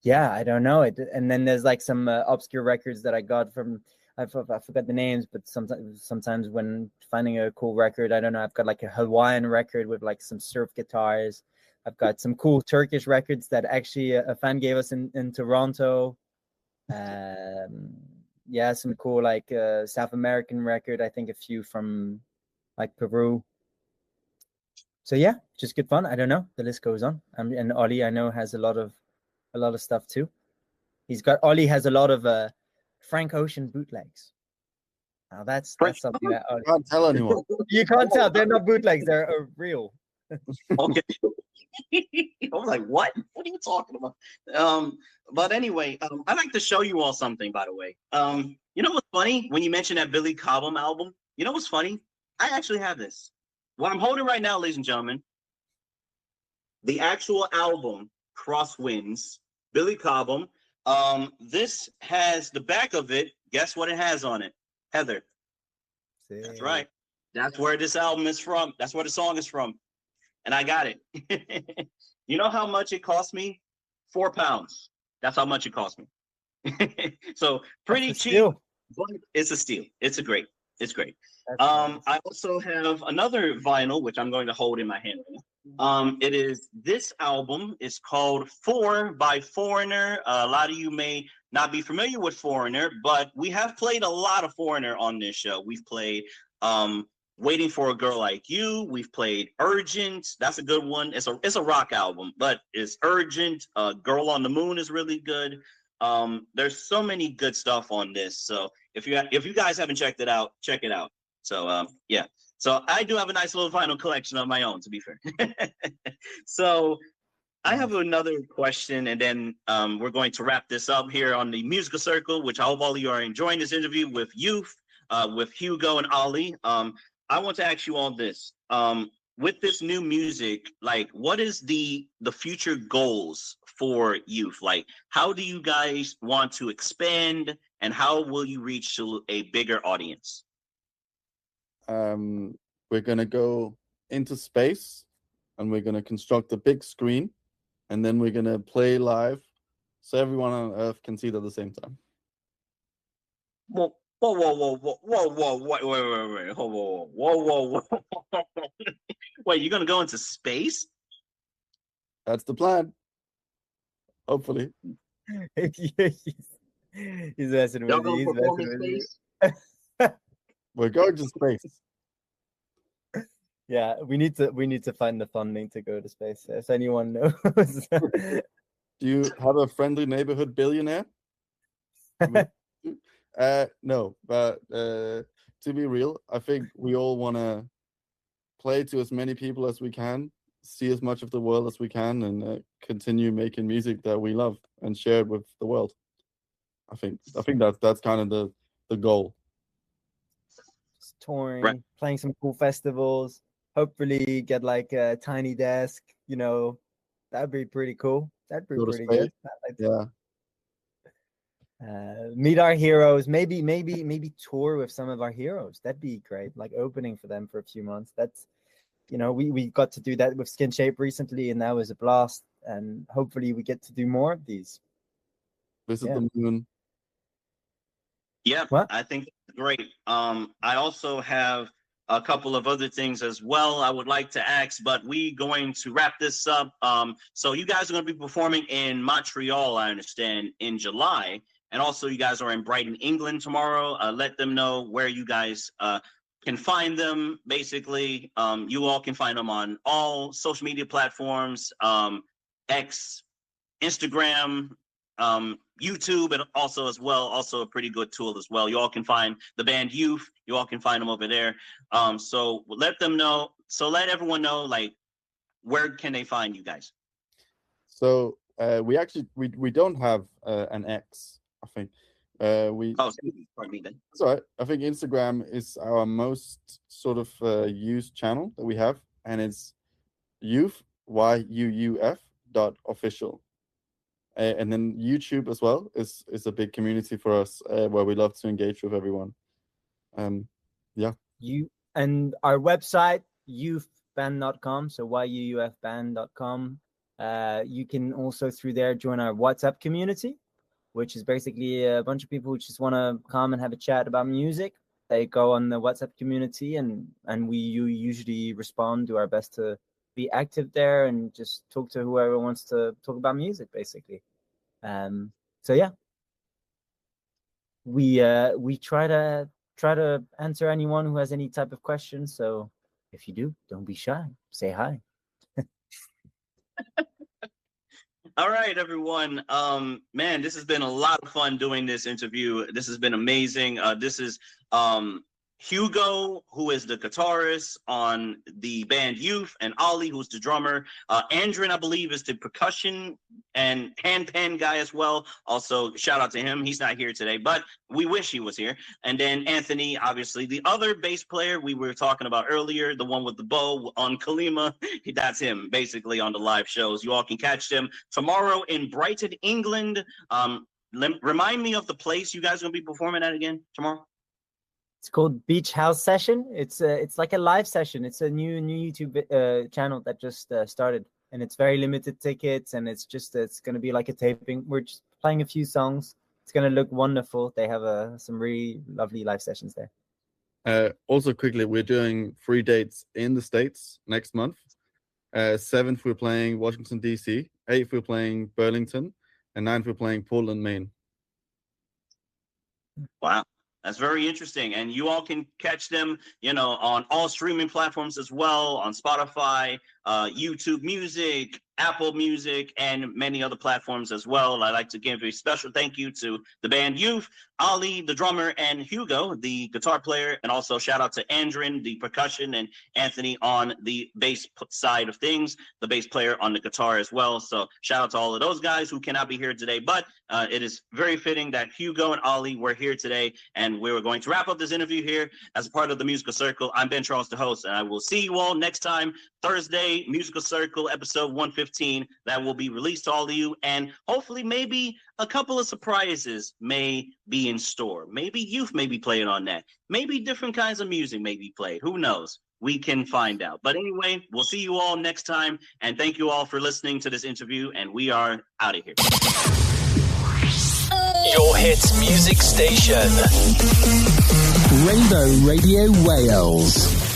Yeah, I don't know it. And then there's like some obscure records that I got from. I forgot the names, but sometimes when finding a cool record, I don't know, I've got like a Hawaiian record with like some surf guitars. I've got some cool Turkish records that actually a fan gave us in Toronto. Yeah, some cool like South American record. I think a few from like Peru. So yeah, just good fun. I don't know. The list goes on. And Ollie, I know, has a lot of stuff too. Ollie has a lot of Frank Ocean bootlegs. Now that's something that Ollie, Can't tell anyone. you can't tell. They're not bootlegs. They're real. Okay. I was like, what? What are you talking about? But anyway, I'd like to show you all something, by the way. You know what's funny? When you mentioned that Billy Cobham album, you know what's funny? I actually have this. What I'm holding right now, ladies and gentlemen, the actual album, Crosswinds, Billy Cobham. This has the back of it. Guess what it has on it? Heather. See. That's right. That's where this album is from. That's where the song is from. And I got it. You know how much it cost me? £4. That's how much it cost me. So pretty cheap, steal. but it's a steal. It's great. Nice. I also have another vinyl, which I'm going to hold in my hand right now. It is this album. It's called 4 by Foreigner. A lot of you may not be familiar with Foreigner, but we have played a lot of Foreigner on this show. We've played Waiting for a Girl Like You. We've played Urgent. That's a good one. It's a rock album, but it's Urgent. Girl on the Moon is really good. There's so many good stuff on this. So if you guys haven't checked it out, check it out. So yeah. So I do have a nice little vinyl collection of my own, to be fair. So I have another question, and then we're going to wrap this up here on the Musical Circle, which I hope all of you are enjoying this interview with Yuuf, with Hugo and Ollie. I want to ask you all this. With this new music, like, what is the future goals for Yuuf? Like, how do you guys want to expand, and how will you reach to a bigger audience? We're gonna go into space, and we're gonna construct a big screen, and then we're gonna play live, so everyone on Earth can see it at the same time. Whoa, whoa, whoa, whoa, whoa, whoa, wait, whoa. Wait, you're gonna go into space? That's the plan. Hopefully. He's messing Y'all with gonna you. perform in space? We're going to space. Yeah, we need to find the funding to go to space. If anyone knows. Do you have a friendly neighborhood billionaire? No, but to be real, I think we all want to play to as many people as we can, see as much of the world as we can, and continue making music that we love and share it with the world. I think that's kind of the goal. Just touring, Right. playing some cool festivals. Hopefully, get like a tiny desk. You know, that'd be pretty cool. That'd be Go to pretty space. good. I'd like to, Yeah. meet our heroes. Maybe tour with some of our heroes. That'd be great. Like opening for them for a few months. That's, you know, we got to do that with Skin Shape recently, and that was a blast. And hopefully, we get to do more of these. Visit the moon. Yeah, What? I think that's great. I also have a couple of other things as well I would like to ask, but we going to wrap this up. So you guys are going to be performing in Montreal, I understand, in July. And also you guys are in Brighton, England tomorrow. Let them know where you guys can find them. Basically, you all can find them on all social media platforms, X, Instagram, YouTube, and also a pretty good tool as well. You all can find the band Yuuf. You all can find them over there. So let them know. So let everyone know, like, where can they find you guys? So we don't have an X, I think. Pardon me then. That's all right. I think Instagram is our most sort of used channel that we have, and it's Yuuf, YUUF.official. And then YouTube as well is a big community for us, where we love to engage with everyone. Yeah. And our website, yuufband.com, so yuufband.com. You can also through there join our WhatsApp community. which is basically a bunch of people who just want to come and have a chat about music. They go on the WhatsApp community, and we usually respond, do our best to be active there and just talk to whoever wants to talk about music, basically. So yeah, we try to answer anyone who has any type of question. So if you do, don't be shy. Say hi. All right, everyone. Man, this has been a lot of fun doing this interview. This has been amazing. This is Hugo, who is the guitarist on the band Yuuf, and Ali, who's the drummer. Andrin, I believe, is the percussion and pan guy as well. Also, shout out to him. He's not here today, but we wish he was here. And then Anthony, obviously, the other bass player we were talking about earlier, the one with the bow on Kalima. That's him, basically, on the live shows. You all can catch them tomorrow in Brighton, England. Remind me of the place you guys are going to be performing at again tomorrow. It's called Beach House Session. It's like a live session. It's a new YouTube channel that just started, and it's very limited tickets, and it's going to be like a taping. We're just playing a few songs. It's going to look wonderful. They have some really lovely live sessions there. Also, quickly, we're doing 3 dates in the States next month. 7th, we're playing Washington, D.C. 8th, we're playing Burlington. And 9th, we're playing Portland, Maine. Wow. That's very interesting. And you all can catch them, on all streaming platforms as well, on Spotify, YouTube Music, Apple Music, and many other platforms as well. I'd like to give a special thank you to the band Yuuf, Ali, the drummer, and Hugo, the guitar player, and also shout out to Andrin, the percussion, and Anthony on the bass side of things, the bass player on the guitar as well. So shout out to all of those guys who cannot be here today, but it is very fitting that Hugo and Ali were here today, and we were going to wrap up this interview here as a part of the Musical Circle. I'm Ben Charles, the host, and I will see you all next time, Thursday, Musical Circle, episode 115. That will be released to all of you, and hopefully maybe a couple of surprises may be in store. Maybe Yuuf may be playing on that. Maybe different kinds of music may be played. Who knows? We can find out. But anyway, we'll see you all next time, and thank you all for listening to this interview, and we are out of here. Your hits music station. Rainbow Radio Wales.